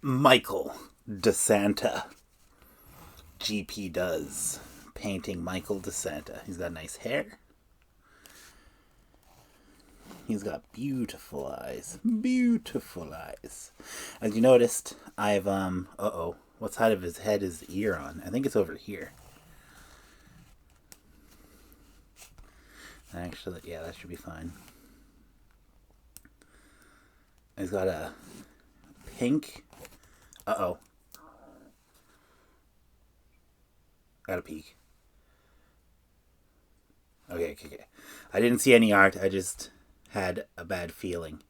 Michael DeSanta. GP does. Painting Michael DeSanta. He's got nice hair. He's got beautiful eyes. Beautiful eyes. As you noticed, I've, uh-oh. What side of his head is the ear on? I think it's over here. Actually, yeah, that should be fine. He's got a pink... Uh-oh. Gotta peek. Okay. I didn't see any art. I just had a bad feeling.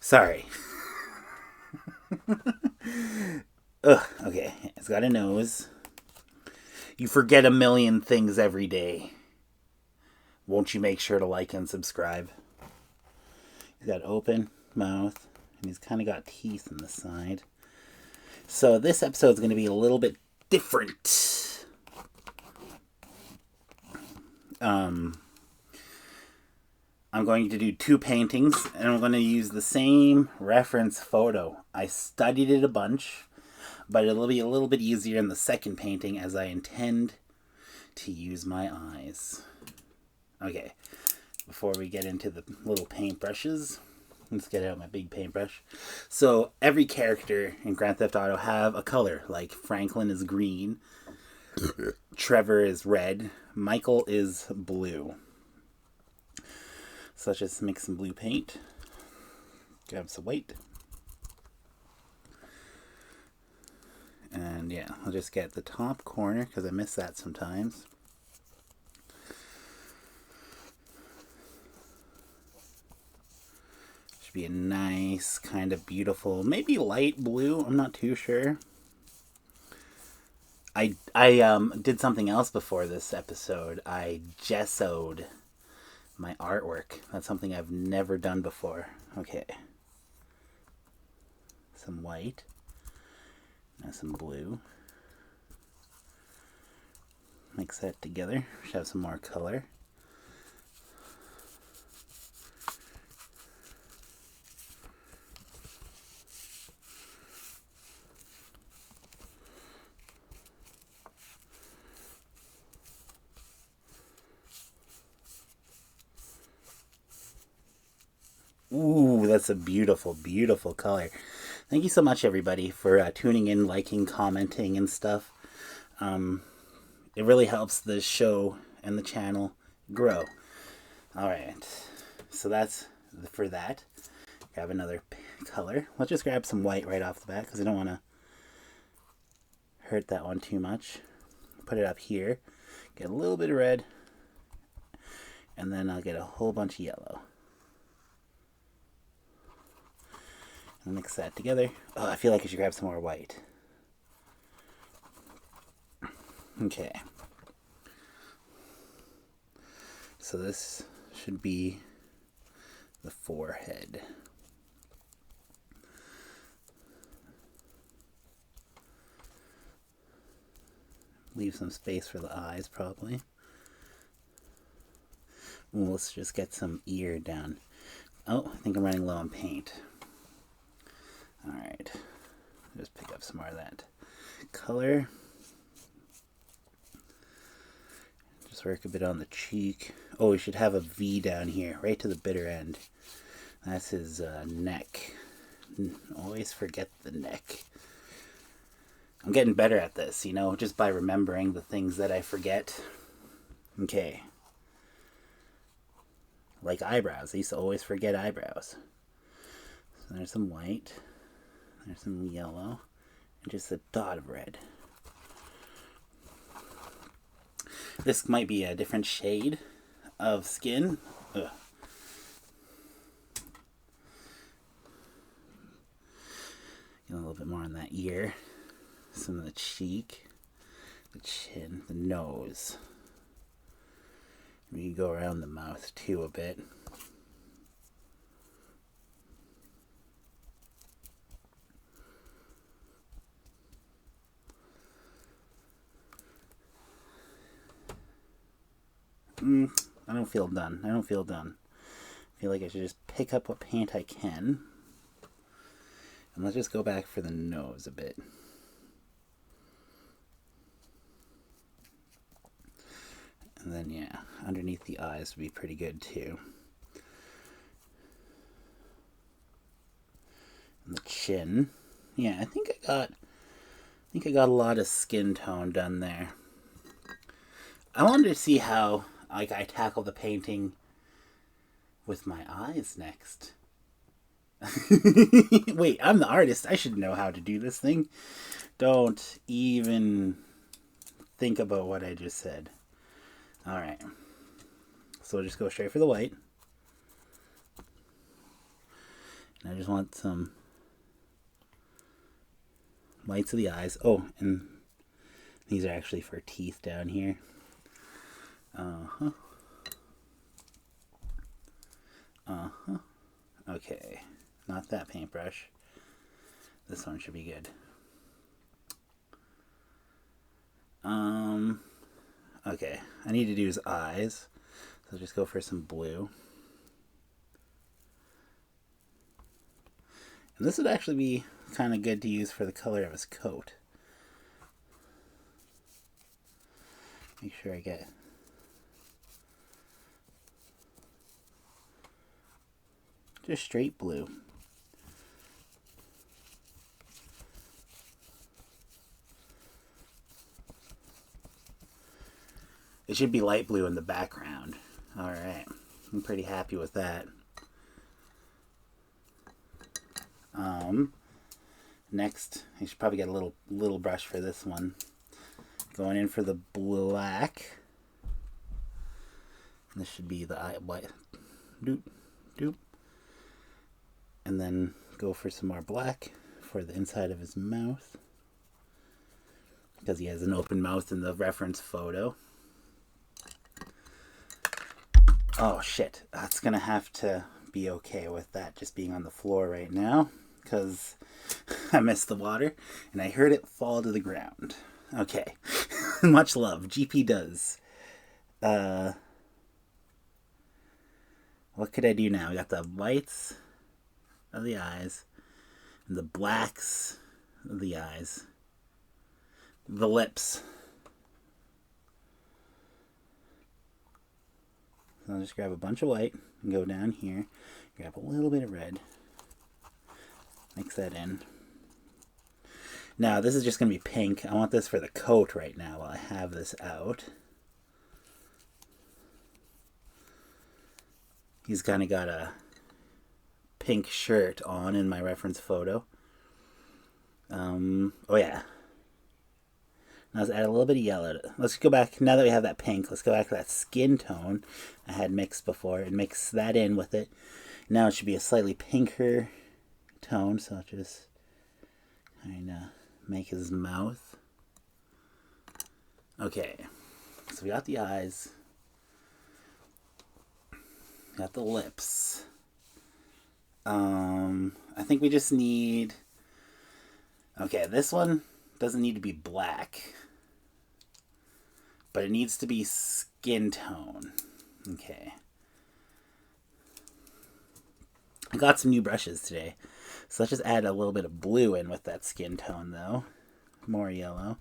Sorry. Ugh, okay. It's got a nose. You forget a million things every day. Won't you make sure to like and subscribe? He's got open mouth, and he's kind of got teeth on the side. So this episode's going to be a little bit different. I'm going to do two paintings, and I'm going to use the same reference photo. I studied it a bunch, but it'll be a little bit easier in the second painting as I intend to use my eyes. Okay, before we get into the little paintbrushes, let's get out my big paintbrush. So every character in Grand Theft Auto have a color, like Franklin is green, Trevor is red, Michael is blue. So let's just mix some blue paint. Grab some white. And yeah, I'll just get the top corner because I miss that sometimes. Should be a nice, kind of beautiful, maybe light blue. I'm not too sure. I did something else before this episode. I gessoed my artwork. That's something I've never done before. Okay. Some white. Now some blue. Mix that together. Should have some more color. Ooh, that's a beautiful, beautiful color. Thank you so much, everybody, for tuning in, liking, commenting, and stuff. It really helps the show and the channel grow. All right, so that's for that. Grab another color. Let's just grab some white right off the bat because I don't want to hurt that one too much. Put it up here. Get a little bit of red, and then I'll get a whole bunch of yellow. Mix that together. Oh, I feel like I should grab some more white. Okay. So this should be the forehead. Leave some space for the eyes, probably. Ooh, let's just get some ear down. Oh, I think I'm running low on paint. Alright, just pick up some more of that color. Just work a bit on the cheek. Oh, we should have a V down here, right to the bitter end. That's his neck. Always forget the neck. I'm getting better at this, just by remembering the things that I forget. Okay. Like eyebrows. I used to always forget eyebrows. So there's some white. There's some yellow, and just a dot of red. This might be a different shade of skin. Ugh. Get a little bit more on that ear, some of the cheek, the chin, the nose. We can go around the mouth too a bit. I don't feel done. I feel like I should just pick up what paint I can. And let's just go back for the nose a bit. And then, yeah, underneath the eyes would be pretty good too. And the chin. Yeah, I think I got a lot of skin tone done there. I wanted to see how I tackle the painting with my eyes next. Wait, I'm the artist. I should know how to do this thing. Don't even think about what I just said. Alright. So we'll just go straight for the white. And I just want some whites of the eyes. Oh, and these are actually for teeth down here. Okay. Not that paintbrush. This one should be good. Okay. I need to do his eyes. So I'll just go for some blue. And this would actually be kind of good to use for the color of his coat. Make sure I get just straight blue. It should be light blue in the background. Alright, I'm pretty happy with that. Next, I should probably get a little brush for this one. Going in for the black. This should be the eye white. Doop, doop. And then go for some more black for the inside of his mouth, because he has an open mouth in the reference photo. Oh shit, that's gonna have to be okay with that just being on the floor right now, because I missed the water and I heard it fall to the ground. Okay. Much love. GP does. What could I do now? We got the whites of the eyes and the blacks of the eyes. The lips. So I'll just grab a bunch of white and go down here. Grab a little bit of red. Mix that in. Now, this is just going to be pink. I want this for the coat right now while I have this out. He's kind of got a pink shirt on in my reference photo. Oh yeah. Now let's add a little bit of yellow. Let's go back, now that we have that pink, let's go back to that skin tone I had mixed before and mix that in with it. Now it should be a slightly pinker tone, so I'll just kind of make his mouth. Okay, so we got the eyes. Got the lips. I think we just need... Okay, this one doesn't need to be black, but it needs to be skin tone. Okay. I got some new brushes today, so let's just add a little bit of blue in with that skin tone, though. More yellow.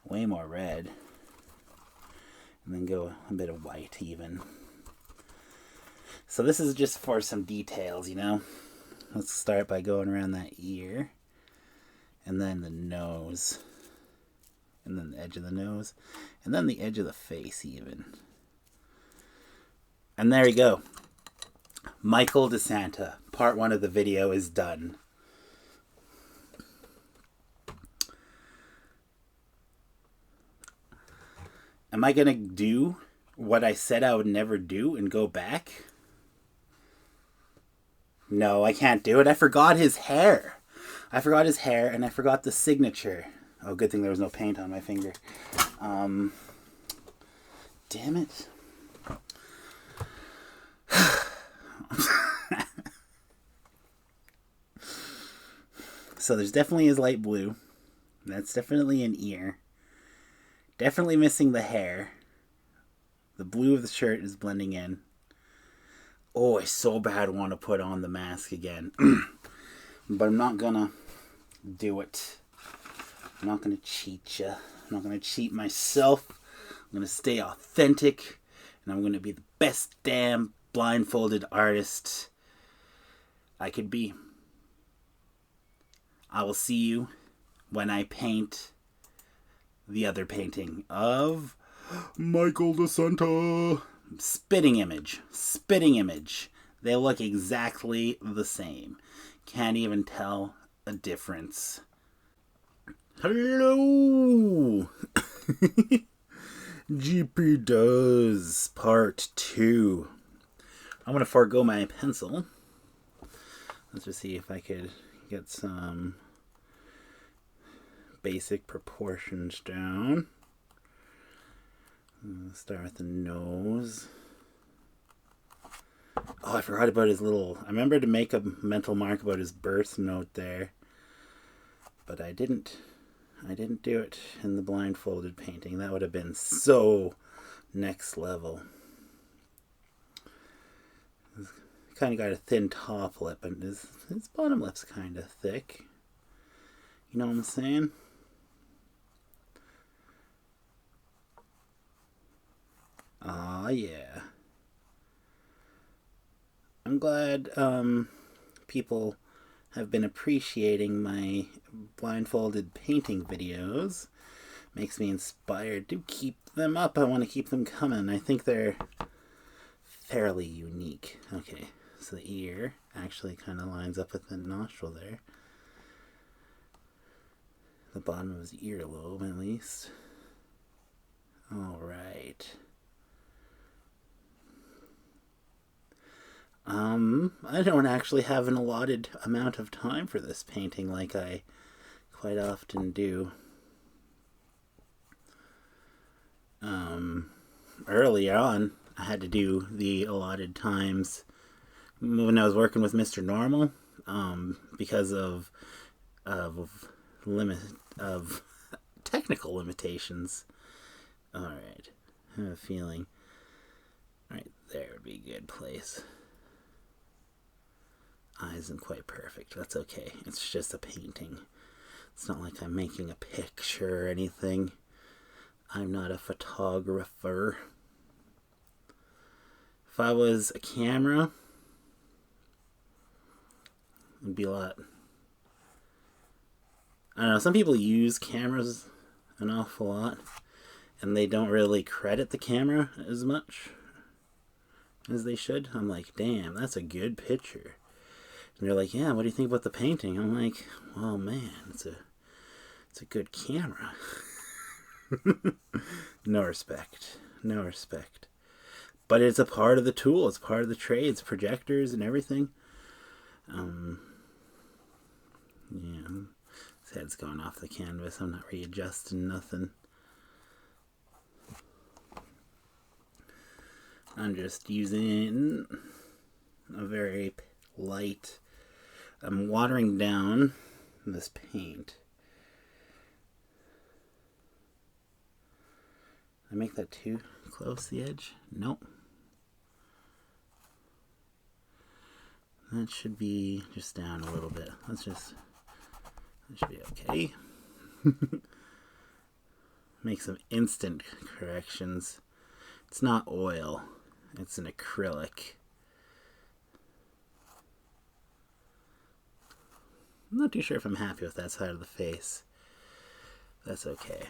Way more red. And then go a bit of white, even. So this is just for some details, you know? Let's start by going around that ear. And then the nose. And then the edge of the nose. And then the edge of the face, even. And there you go. Michael DeSanta. Part 1 of the video is done. Am I going to do what I said I would never do and go back? No, I can't do it. I forgot his hair. I forgot his hair and I forgot the signature. Oh, good thing there was no paint on my finger. Damn it. So there's definitely his light blue. That's definitely an ear. Definitely missing the hair. The blue of the shirt is blending in. Oh, I so bad want to put on the mask again. But I'm not gonna. do it. I'm not going to cheat you. I'm not going to cheat myself. I'm going to stay authentic. And I'm going to be the best damn blindfolded artist I could be. I will see you when I paint the other painting of Michael de Santa. Spitting image. Spitting image. They look exactly the same. Can't even tell a difference. Hello! GP Does Part 2. I'm going to forego my pencil. Let's just see if I could get some basic proportions down. Start with the nose. Oh, I forgot about his little... I remember to make a mental mark about his birth note there. But I didn't do it in the blindfolded painting. That would have been so next level. He's kind of got a thin top lip, and his bottom lip's kind of thick. You know what I'm saying? Aw, yeah. I'm glad people have been appreciating my blindfolded painting videos. Makes me inspired to keep them up. I want to keep them coming. I think they're fairly unique. Okay, so the ear actually kind of lines up with the nostril there. The bottom of his earlobe, at least. All right. I don't actually have an allotted amount of time for this painting like I quite often do. Early on, I had to do the allotted times when I was working with Mr. Normal, because of technical limitations. Alright, I have a feeling right there would be a good place. Eye isn't quite perfect. That's okay. It's just a painting. It's not like I'm making a picture or anything. I'm not a photographer. If I was a camera, it'd be a lot. I don't know, some people use cameras an awful lot, and they don't really credit the camera as much as they should. I'm like, damn, that's a good picture. And they're like, yeah, what do you think about the painting? I'm like, well, man, it's a good camera. No respect. No respect. But it's a part of the tool. It's part of the trades, projectors and everything. Yeah. His head's going off the canvas. I'm not readjusting nothing. I'm just using a very light... I'm watering down this paint. Did I make that too close, the edge? Nope. That should be just down a little bit. That should be okay. Make some instant corrections. It's not oil. It's an acrylic. I'm not too sure if I'm happy with that side of the face. That's okay.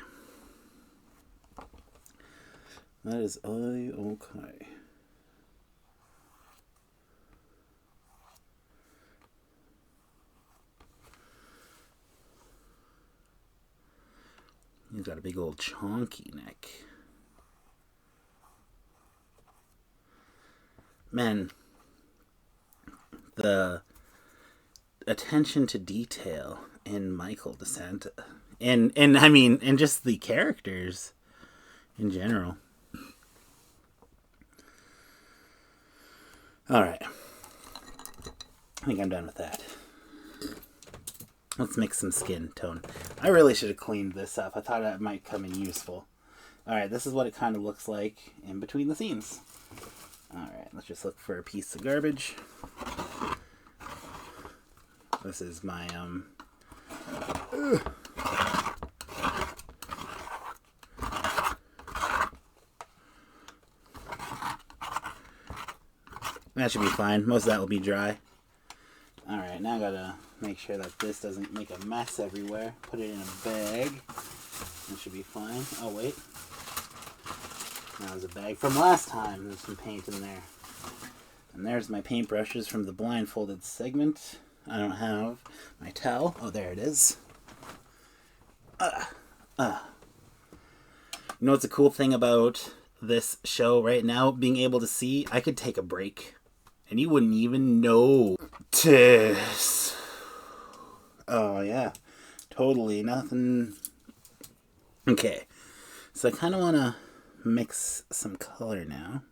That is okay. He's got a big old chonky neck. Man, the attention to detail in Michael de Santa, and I mean, and just the characters in general. All right, I think I'm done with that. Let's mix some skin tone. I really should have cleaned this up. I thought it might come in useful. All right, this is what it kind of looks like in between the scenes. All right, let's just look for a piece of garbage. This is my That should be fine. Most of that will be dry. Alright, now I gotta make sure that this doesn't make a mess everywhere. Put it in a bag. That should be fine. Oh, wait. That was a bag from last time. There's some paint in there. And there's my paintbrushes from the Blindfolded segment. I don't have my towel. Oh, there it is. You know what's a cool thing about this show right now? Being able to see, I could take a break. And you wouldn't even notice. Oh, yeah. Totally nothing. Okay. So I kind of want to mix some color now.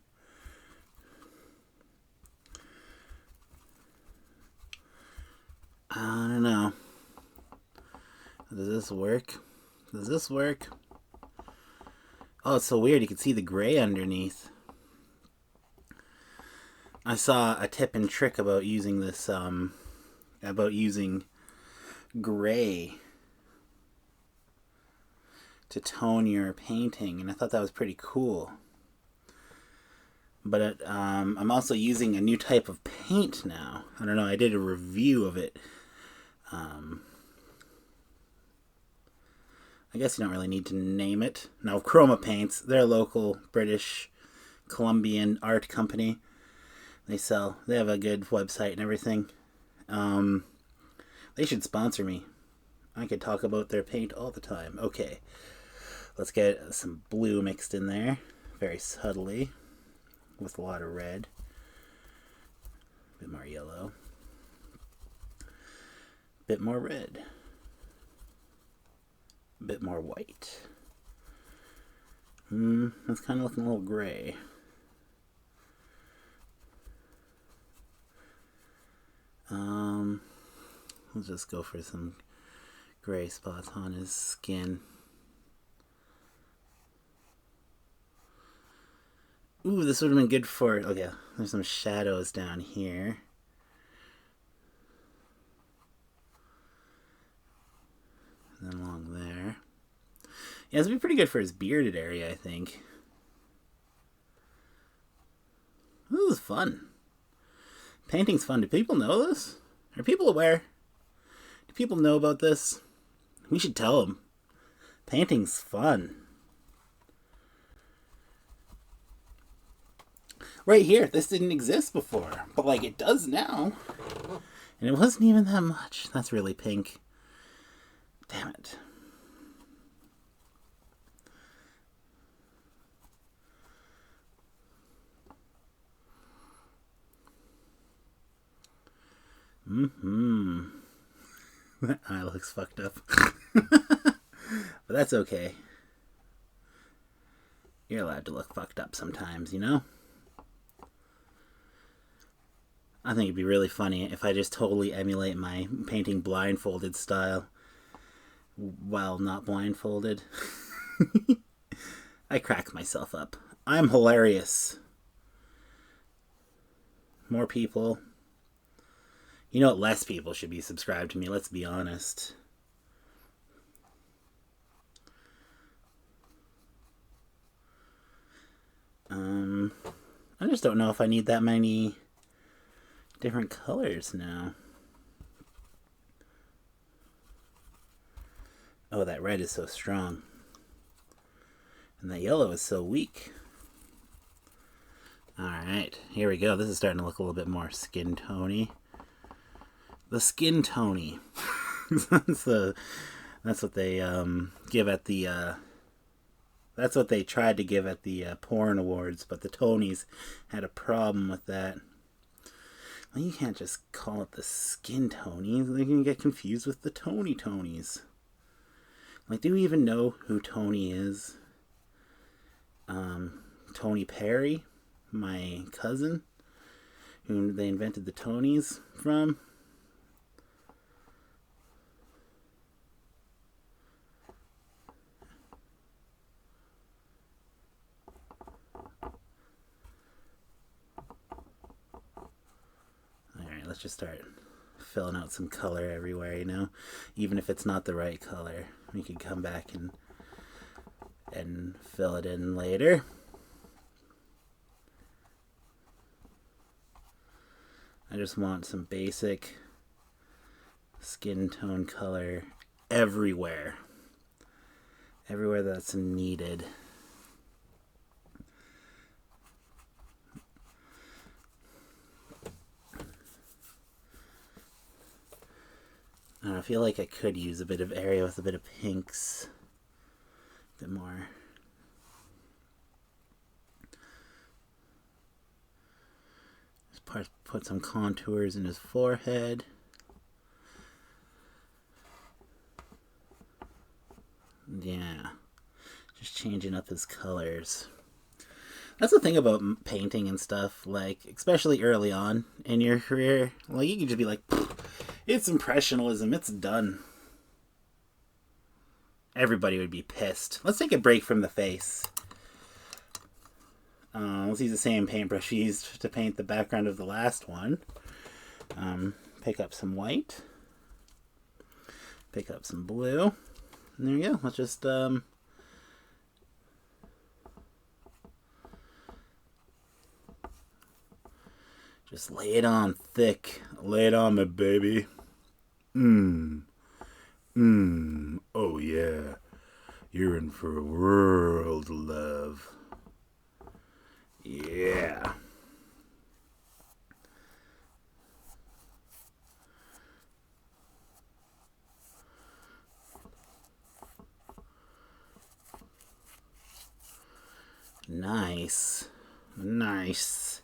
I don't know. Does this work? Does this work? Oh, it's so weird. You can see the gray underneath. I saw a tip and trick about using this, about using gray to tone your painting, and I thought that was pretty cool. But I'm also using a new type of paint now. I don't know, I did a review of it. I guess you don't really need to name it. Now, Chroma Paints, they're a local British Colombian art company. They have a good website and everything. They should sponsor me. I could talk about their paint all the time. Okay, let's get some blue mixed in there, very subtly, with a lot of red. A bit more yellow. A bit more red. A bit more white. That's kind of looking a little gray. Let's just go for some gray spots on his skin. Ooh, this would have been good for... Okay, there's some shadows down here. And then along there. Yeah, this would be pretty good for his bearded area, I think. This is fun. Painting's fun. Do people know this? Are people aware? Do people know about this? We should tell them. Painting's fun. Right here, this didn't exist before, but like it does now. And it wasn't even that much. That's really pink. Damn it. That eye looks fucked up. But that's okay. You're allowed to look fucked up sometimes, you know? I think it'd be really funny if I just totally emulate my painting blindfolded style while not blindfolded. I crack myself up. I'm hilarious. More people. You know what? Less people should be subscribed to me, let's be honest. I just don't know if I need that many different colors now. Oh, that red is so strong. And that yellow is so weak. Alright, here we go. This is starting to look a little bit more skin tony. The skin tony. That's what they give at the that's what they tried to give at the porn awards, but the Tonys had a problem with that. Well, you can't just call it the skin Tony. They can get confused with the Tonys. Like, do you even know who Tony is? Tony Perry, my cousin, who they invented the Tonys from. Alright, let's just start filling out some color everywhere, you know? Even if it's not the right color, we can come back and fill it in later. I just want some basic skin tone color everywhere. Everywhere that's needed. I feel like I could use a bit of area with a bit of pinks. A bit more. Just put some contours in his forehead. Yeah. Just changing up his colors. That's the thing about painting and stuff, like, especially early on in your career. Like, you can just be like, it's impressionism, it's done. Everybody would be pissed. Let's take a break from the face. Let's use the same paintbrush we used to paint the background of the last one. Pick up some white. Pick up some blue. And there you go. Let's just lay it on thick. Lay it on me, baby. Oh yeah. You're in for a world of love. Yeah. Nice. Nice.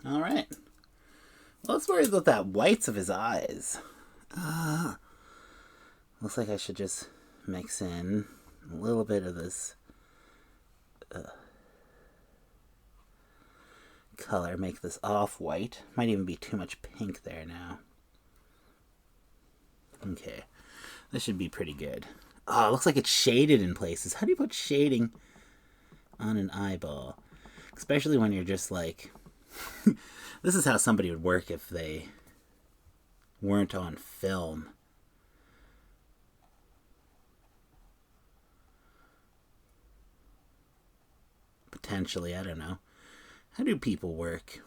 Alright. Let's worry about that whites of his eyes. Looks like I should just mix in a little bit of this color. Make this off-white. Might even be too much pink there now. Okay. This should be pretty good. Oh, it looks like it's shaded in places. How do you put shading on an eyeball? Especially when you're just like... This is how somebody would work if they weren't on film. Potentially, I don't know. How do people work?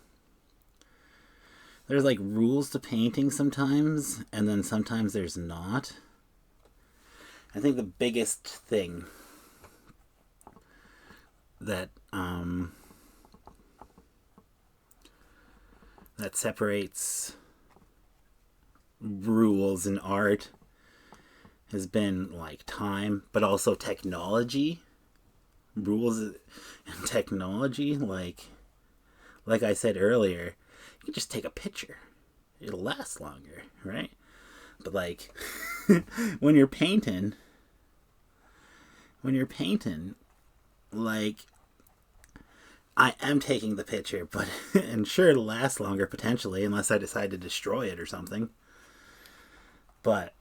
There's like rules to painting sometimes, and then sometimes there's not. I think the biggest thing that that separates rules in art has been like time, but also technology. Rules and technology, like I said earlier, you can just take a picture. It'll last longer, right? But like when you're painting, like I am taking the picture, but and sure it'll last longer potentially unless I decide to destroy it or something. But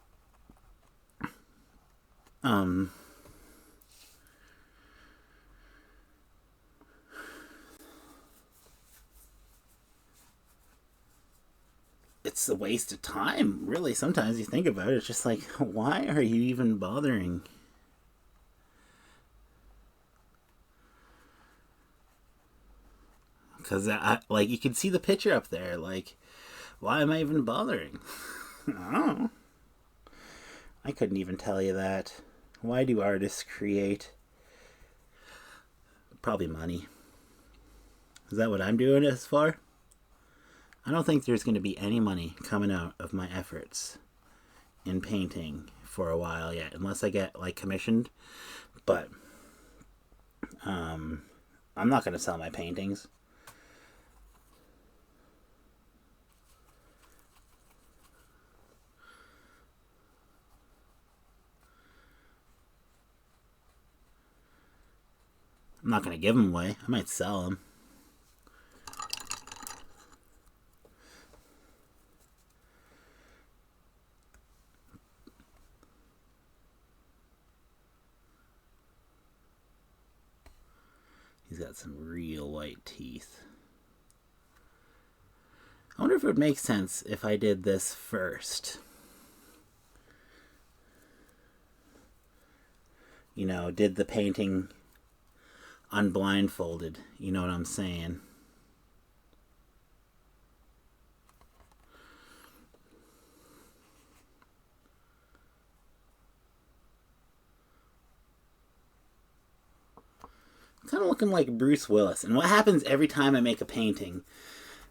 it's a waste of time, really. Sometimes you think about it, it's just like, why are you even bothering? Because like, you can see the picture up there. Like, why am I even bothering? I don't know. I couldn't even tell you that. Why do artists create? Probably money. Is that what I'm doing this for? I don't think there's going to be any money coming out of my efforts in painting for a while yet, unless I get like commissioned. But I'm not going to sell my paintings. I'm not going to give them away. I might sell them. He's got some real white teeth. I wonder if it would make sense if I did this first. You know, did the painting unblindfolded. You know what I'm saying? Kind of looking like Bruce Willis. And what happens every time I make a painting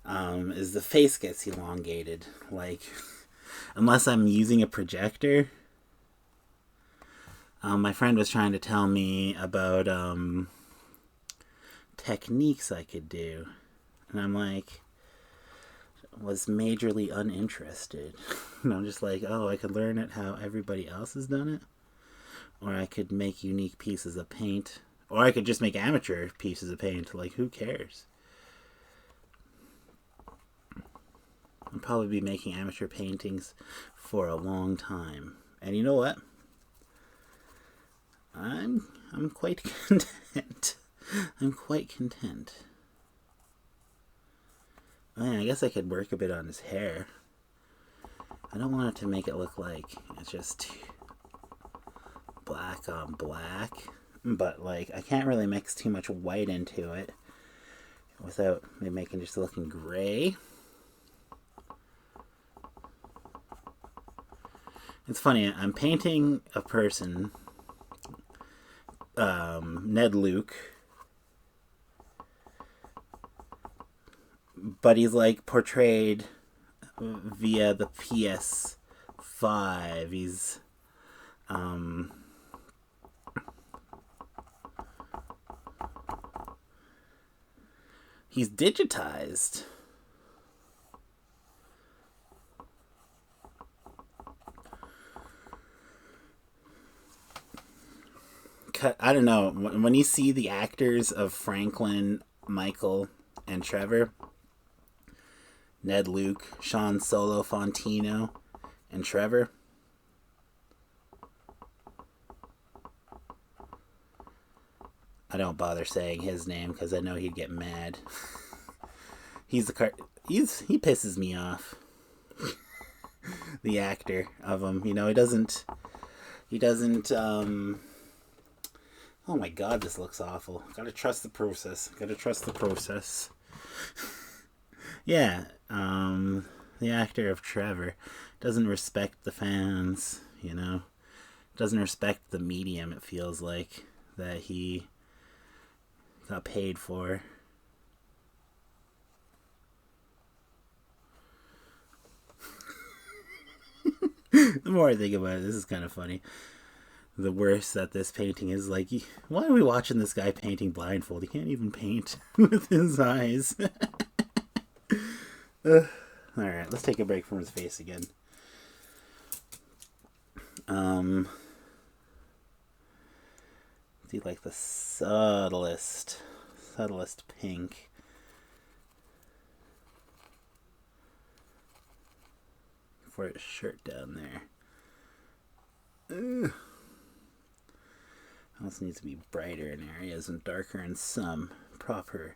is the face gets elongated. Like, unless I'm using a projector. My friend was trying to tell me about techniques I could do. And I'm like, was majorly uninterested. And I'm just like, oh, I could learn it how everybody else has done it. Or I could make unique pieces of paint. Or I could just make amateur pieces of paint. Like, who cares? I'll probably be making amateur paintings for a long time. And you know what? I'm quite content. I'm quite content. Man, I guess I could work a bit on his hair. I don't want it to make it look like it's just black on black. But, like, I can't really mix too much white into it without me making just looking gray. It's funny, I'm painting a person, Ned Luke, but he's, like, portrayed via the PS5. He's digitized. I don't know. When you see the actors of Franklin, Michael, and Trevor, Ned Luke, Sean Solo Fontino, and Trevor, I don't bother saying his name because I know he'd get mad. He pisses me off. The actor of him, you know, he doesn't. Oh my god, this looks awful. Gotta trust the process. Yeah, the actor of Trevor doesn't respect the fans, you know. Doesn't respect the medium, it feels like, that he got paid for. The more I think about it, this is kind of funny. The worse that this painting is, like, why are we watching this guy painting blindfold? He can't even paint with his eyes. Alright, let's take a break from his face again. Do like the subtlest pink. For his shirt down there. Also needs to be brighter in areas and darker in some. Proper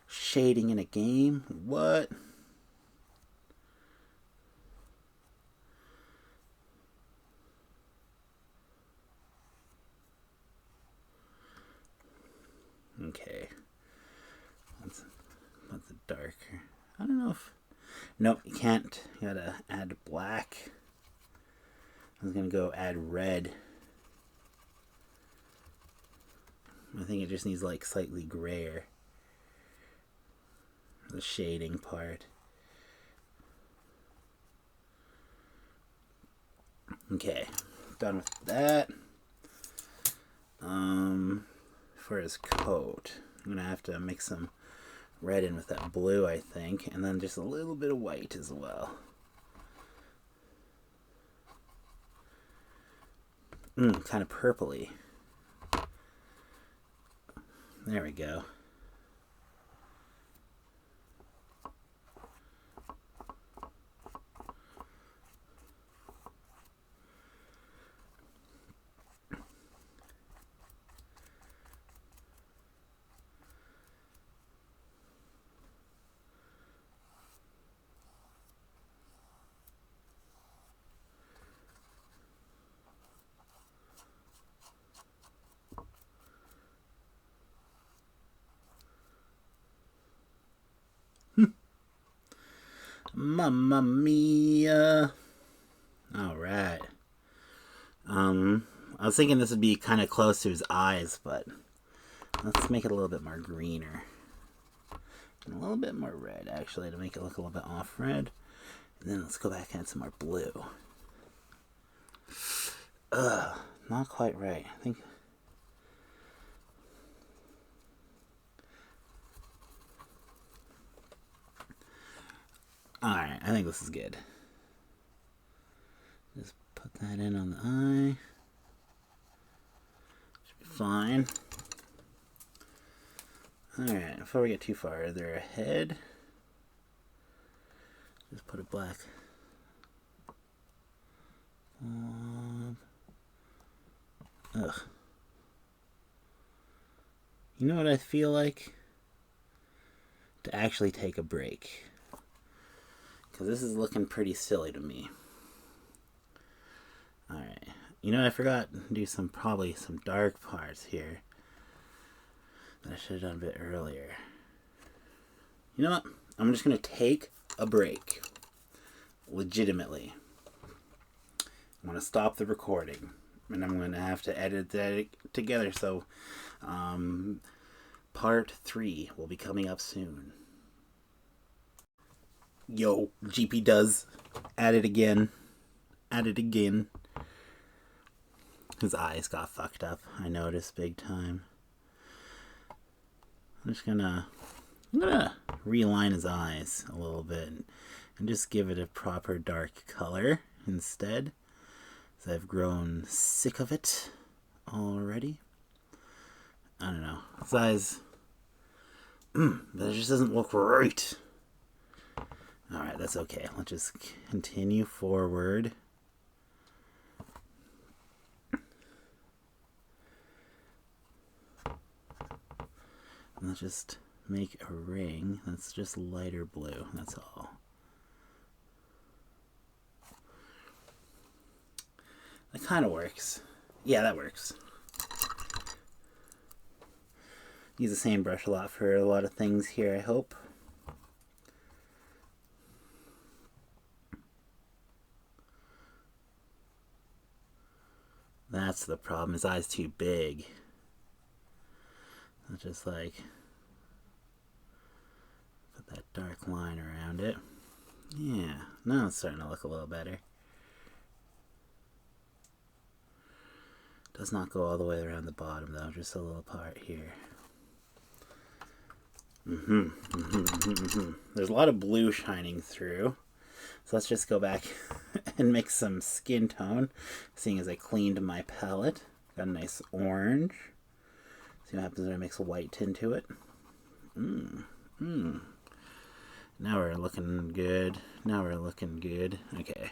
shading in a game. What? Okay. That's darker. I don't know if... Nope, you can't. You gotta add black. I was gonna go add red. I think it just needs, like, slightly grayer. The shading part. Okay, done with that. For his coat, I'm gonna have to mix some red in with that blue, I think, and then just a little bit of white as well. Kind of purpley. There we go. Mamma mia. Alright. I was thinking this would be kind of close to his eyes, but let's make it a little bit more greener. And a little bit more red, actually, to make it look a little bit off red. And then let's go back and add some more blue. Not quite right. I think... Alright, I think this is good. Just put that in on the eye. Should be fine. Alright, before we get too farther ahead, just put a black ugh. You know what I feel like? To actually take a break. Because this is looking pretty silly to me. Alright. You know, I forgot to do probably some dark parts here that I should have done a bit earlier. You know what? I'm just going to take a break. Legitimately. I'm going to stop the recording. And I'm going to have to edit that together. So, part 3 will be coming up soon. Yo, GP does. At it again. At it again. His eyes got fucked up. I noticed big time. I'm gonna realign his eyes a little bit and just give it a proper dark color instead. So I've grown sick of it already. I don't know. His eyes... that just doesn't look right. Alright, that's okay. Let's just continue forward. And let's just make a ring that's just lighter blue. That's all. That kind of works. Yeah, that works. Use the same brush a lot for a lot of things here, I hope. That's the problem. His eye's too big. I'll just like put that dark line around it. Yeah, now it's starting to look a little better. Does not go all the way around the bottom though, just a little part here. There's a lot of blue shining through. So let's just go back and mix some skin tone, seeing as I cleaned my palette. Got a nice orange. See what happens when I mix a white into it. Now we're looking good. Now we're looking good. Okay.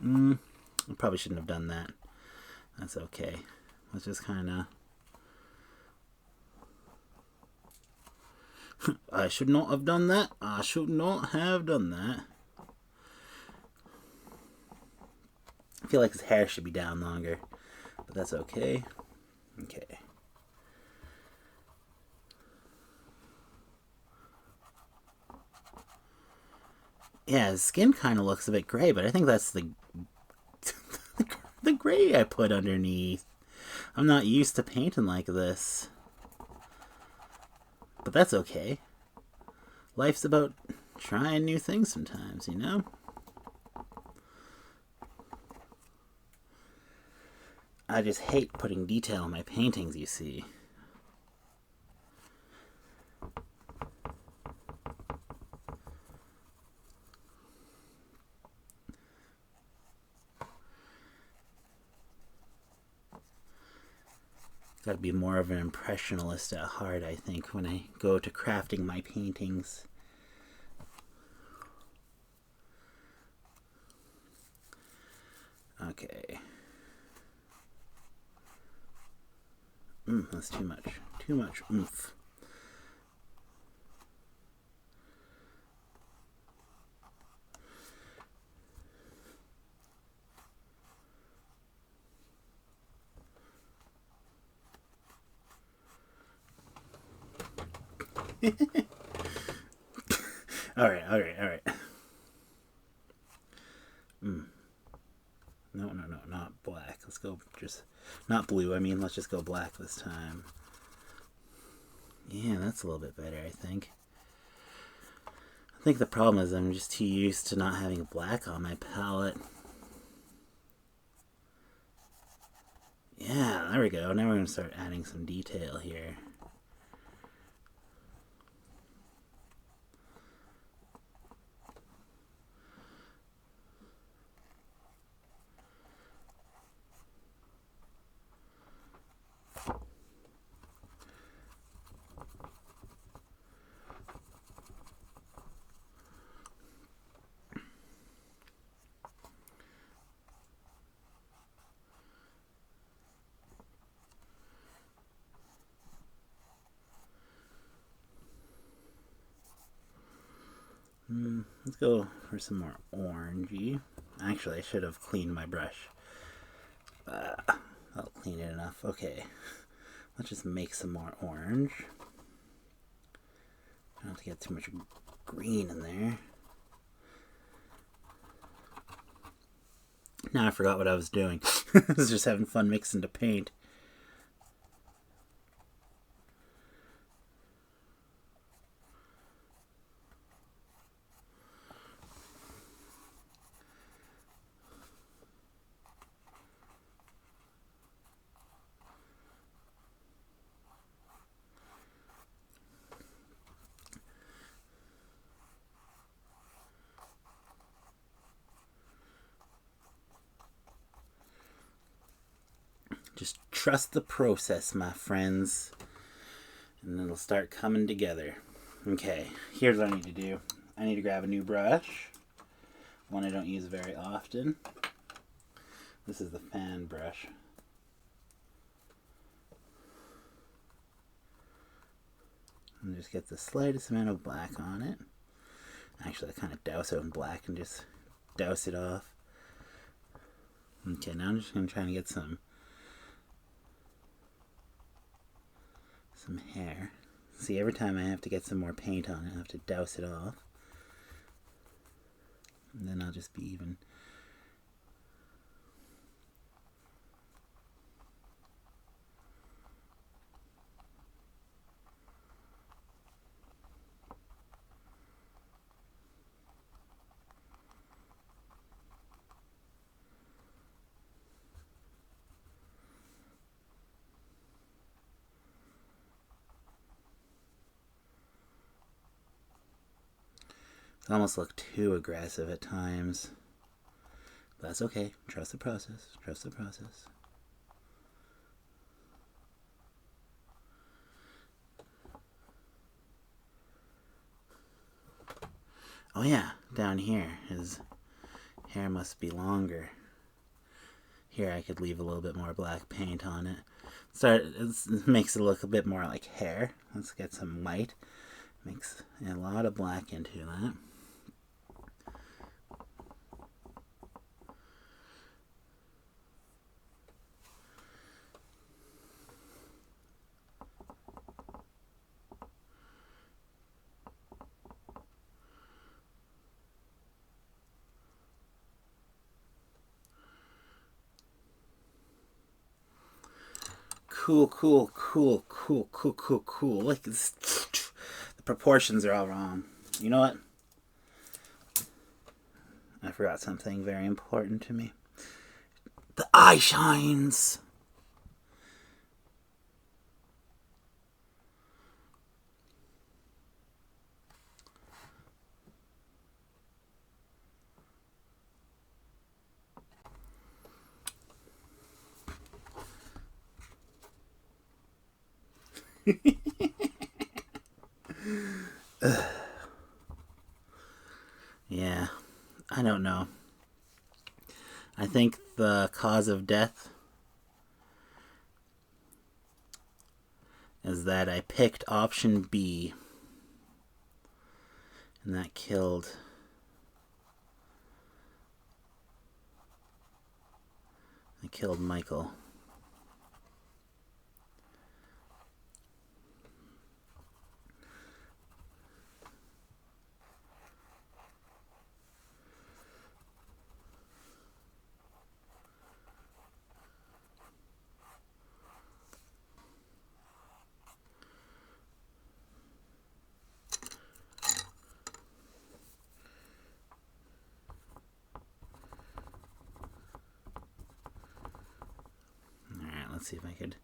I probably shouldn't have done that. That's okay. Let's just kind of... I should not have done that. I should not have done that. I feel like his hair should be down longer, but that's okay. Okay. Yeah, his skin kind of looks a bit gray, but I think that's the the gray I put underneath. I'm not used to painting like this. But that's okay. Life's about trying new things sometimes, you know? I just hate putting detail in my paintings, you see. Got to be more of an impressionist at heart, I think, when I go to crafting my paintings. Okay. That's too much. Too much oomph. Alright. No, not black. Let's go just... Not blue, I mean, let's just go black this time. Yeah, that's a little bit better, I think. I think the problem is I'm just too used to not having black on my palette. Yeah, there we go. Now we're going to start adding some detail here. Let's go for some more orangey. Actually, I should have cleaned my brush. I'll clean it enough. Okay, let's just make some more orange. Don't have to get too much green in there. Now I forgot what I was doing. I was just having fun mixing to paint. Just trust the process, my friends, and it'll start coming together. Okay, here's what I need to do. I need to grab a new brush, one I don't use very often. This is the fan brush. And just get the slightest amount of black on it. Actually, I kind of douse it in black and just douse it off. Okay, now I'm just going to try and get some hair. See, every time I have to get some more paint on it, I have to douse it off. And then I'll just be even. It almost look too aggressive at times. That's okay. Trust the process. Trust the process. Oh yeah, down here his hair must be longer. Here I could leave a little bit more black paint on it. It makes it look a bit more like hair. Let's get some white. Mix a lot of black into that. Cool. Like this, the proportions are all wrong. You know what? I forgot something very important to me. The eye shines. Yeah, I don't know. I think the cause of death is that I picked option B, and that killed Michael. see if I could.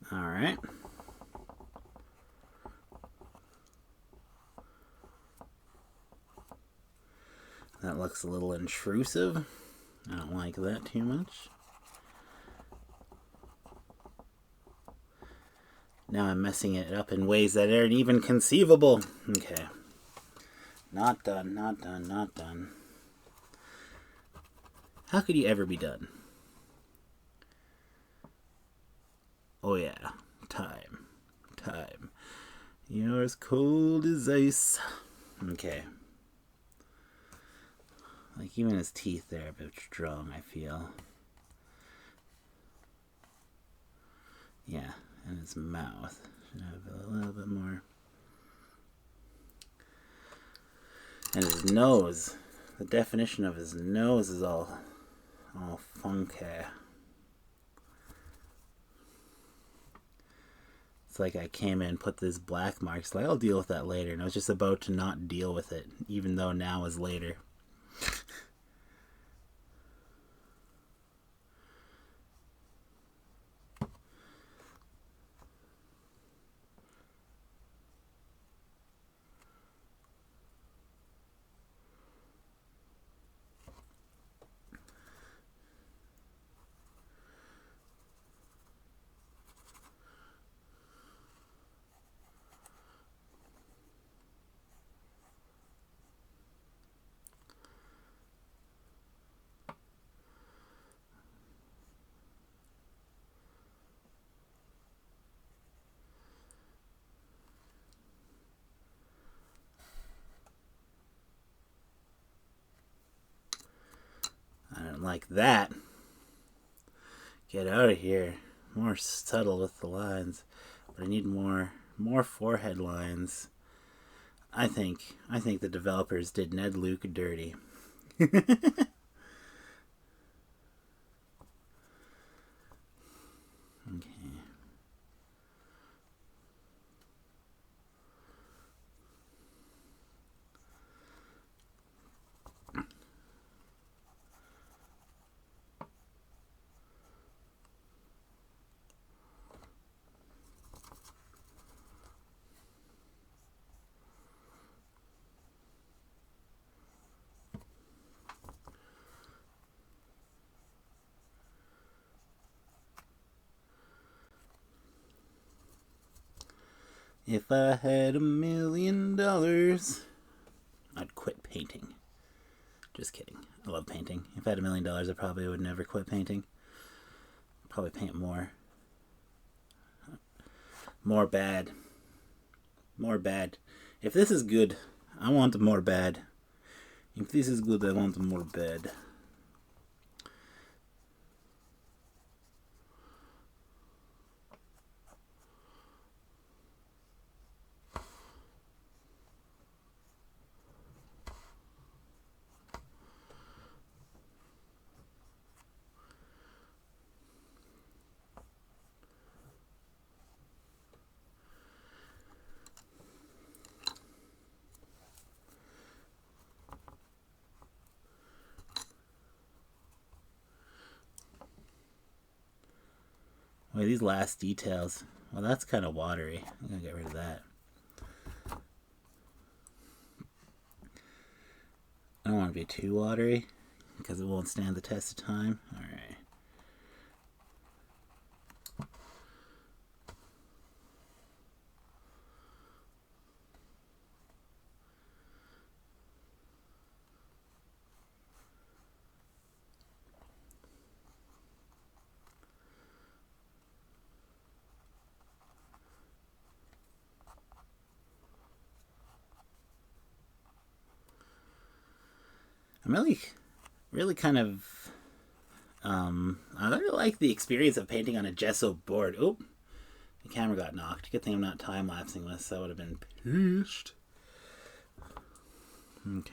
All right. That looks a little intrusive. I don't like that too much. Now I'm messing it up in ways that aren't even conceivable. Okay. Not done, not done, not done. How could you ever be done? Oh yeah. Time. Time. You're as cold as ice. Okay. Like, even his teeth there are a bit strong, I feel. Yeah, and his mouth should have a little bit more. And his nose. The definition of his nose is all funky. It's like I came in and put this black marks. Like, I'll deal with that later. And I was just about to not deal with it, even though now is later. Like that. Get out of here. More subtle with the lines. But I need more forehead lines. I think the developers did Ned Luke dirty. Okay. If I had $1 million, I'd quit painting. Just kidding. I love painting. If I had $1 million, I probably would never quit painting. Probably paint more. More bad. More bad. If this is good, I want more bad. If this is good, I want more bad. Wait, these last details. Well, that's kind of watery. I'm going to get rid of that. I don't want to be too watery because it won't stand the test of time. Alright. I'm really kind of, I really like the experience of painting on a gesso board. Oop, the camera got knocked. Good thing I'm not time-lapsing this. I would have been pissed. Okay.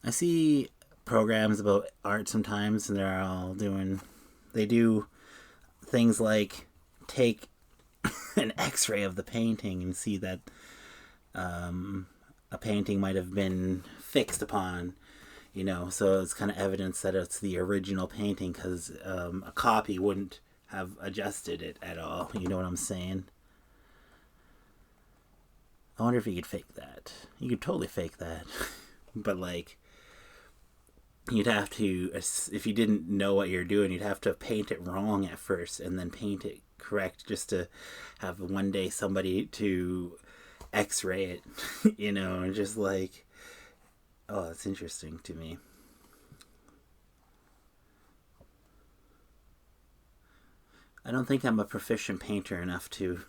I see programs about art sometimes, and they do things like take an x-ray of the painting and see that a painting might have been fixed upon, so it's kind of evidence that it's the original painting, because a copy wouldn't have adjusted it at all. You know what I'm saying? I wonder if you could fake that. You could totally fake that. But, like, you'd have to, if you didn't know what you're doing, you'd have to paint it wrong at first and then paint it correct, just to have one day somebody to x-ray it, and just like, oh, that's interesting to me. I don't think I'm a proficient painter enough to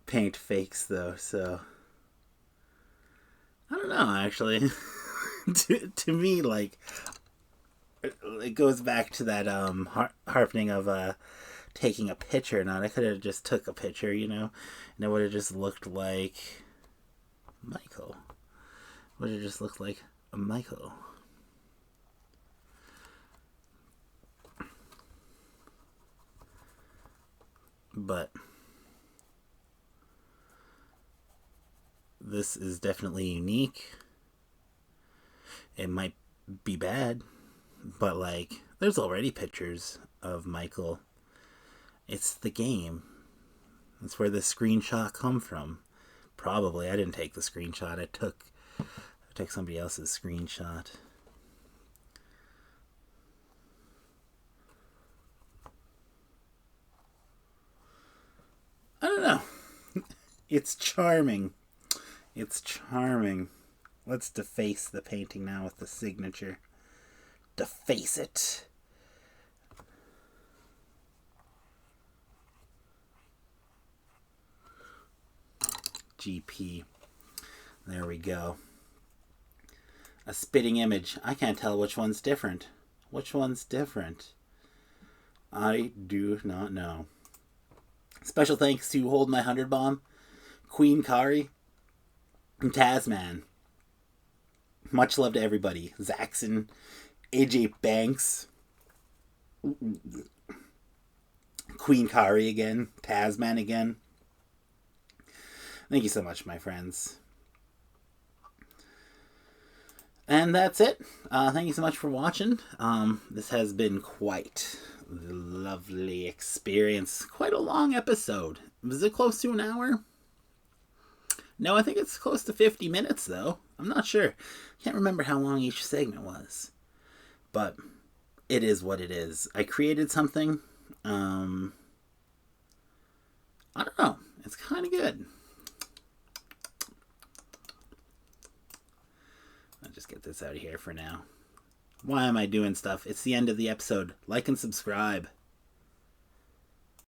paint fakes, though, so I don't know, actually. to me, like, it goes back to that harping of taking a picture. Not, I could have just took a picture, and it would have just looked like Michael. Would have just looked like a Michael. But this is definitely unique. It might be bad, but, like, there's already pictures of Michael. It's the game. That's where the screenshot come from. Probably. I didn't take the screenshot. I took somebody else's screenshot. I don't know. It's charming. It's charming. Let's deface the painting now with the signature. Deface it. GP. There we go. A spitting image. I can't tell which one's different. Which one's different? I do not know. Special thanks to Hold My 100 Bomb, Queen Kari, and Tasman. Much love to everybody. Zaxxon, AJ Banks, Queen Kari again, Tasman again. Thank you so much, my friends. And that's it. Thank you so much for watching. This has been quite the lovely experience. Quite a long episode. Was it close to an hour? No, I think it's close to 50 minutes, though. I'm not sure. Can't remember how long each segment was. But it is what it is. I created something. I don't know. It's kind of good. I'll just get this out of here for now. Why am I doing stuff? It's the end of the episode. Like and subscribe.